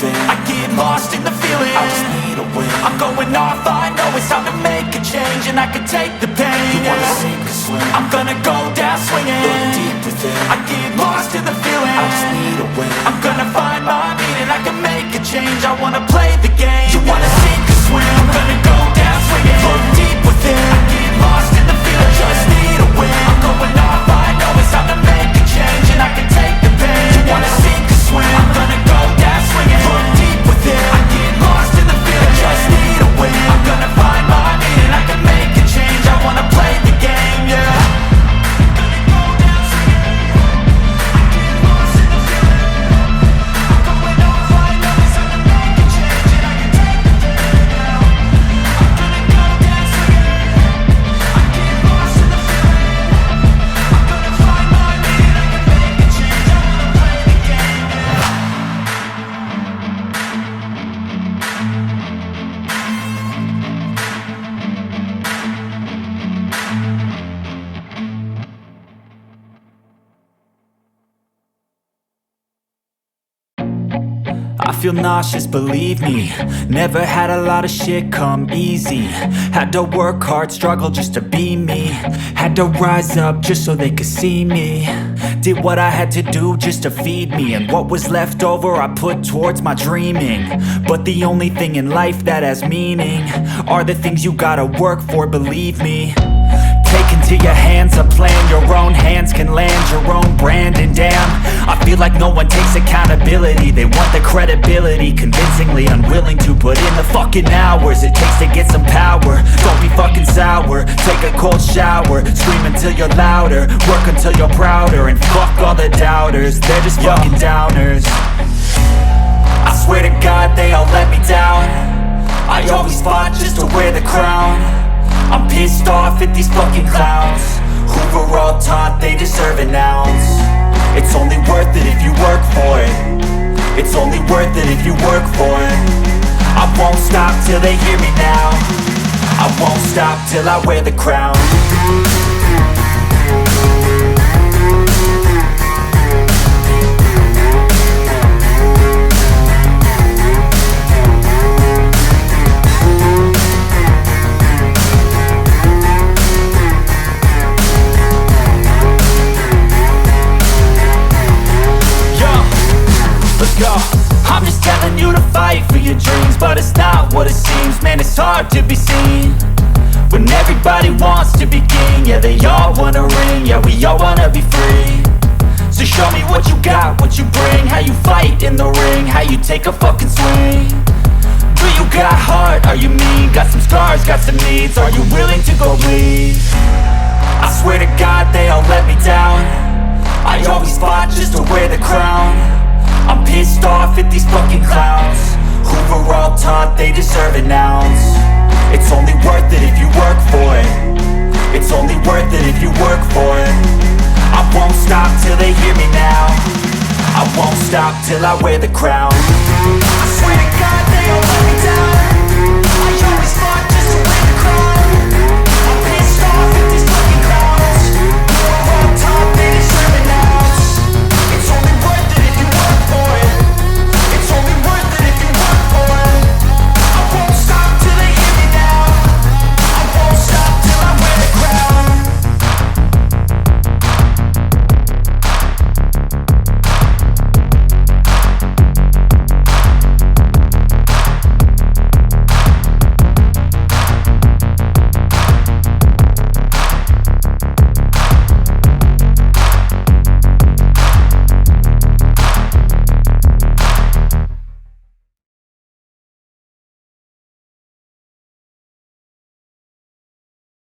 within. I get lost in the feeling, I just need a win. I'm going off, I know it's time to make a change, and I can take the pain. You wanna sink or swim? I'm gonna go down swinging. Look deep within. I get lost in the feeling, I just need a win. I'm gonna find my meaning, I can make a change. I wanna play the game. You wanna sink or swim? I'm gonna go down swinging. Look deep within. I get lost in the feeling, I just need a win. I'm going off, I know it's time to make a change, and I can take the pain. You wanna sink or swim? I'm gonna go down swinging. Look deep within. I get lost in the feeling, I just need a win. I'm gonna find my meaning, I can make a change. I wanna play the game, yeah. I feel nauseous, believe me. Never had a lot of shit come easy. Had to work hard, struggle just to be me. Had to rise up just so they could see me. Did what I had to do just to feed me, and what was left over I put towards my dreaming. But the only thing in life that has meaning are the things you gotta work for, believe me. Take into your hands a plan, your own hands can land your own brand. And damn, I feel like no one takes accountability. They want the credibility, convincingly unwilling to put in the fucking hours it takes to get some power. Don't be fucking sour, take a cold shower. Scream until you're louder, work until you're prouder. And fuck all the doubters, they're just fucking downers. I swear to God they all let me down. I always fought just to wear the crown. I'm pissed off at these fucking clowns who were all taught they deserve an ounce. It's only worth it if you work for it. It's only worth it if you work for it. I won't stop till they hear me now. I won't stop till I wear the crown. I'm just telling you to fight for your dreams, but it's not what it seems. Man, it's hard to be seen when everybody wants to be king. Yeah, they all wanna ring, yeah, we all wanna be free. So show me what you got, what you bring, how you fight in the ring, how you take a fucking swing. Do you got heart, are you mean? Got some scars, got some needs, are you willing to go bleed? I swear to God they all let me down. I always fought just to wear the crown. I'm pissed off at these fucking clowns who were all taught they deserve an ounce. It's only worth it if you work for it. It's only worth it if you work for it. I won't stop till they hear me now. I won't stop till I wear the crown.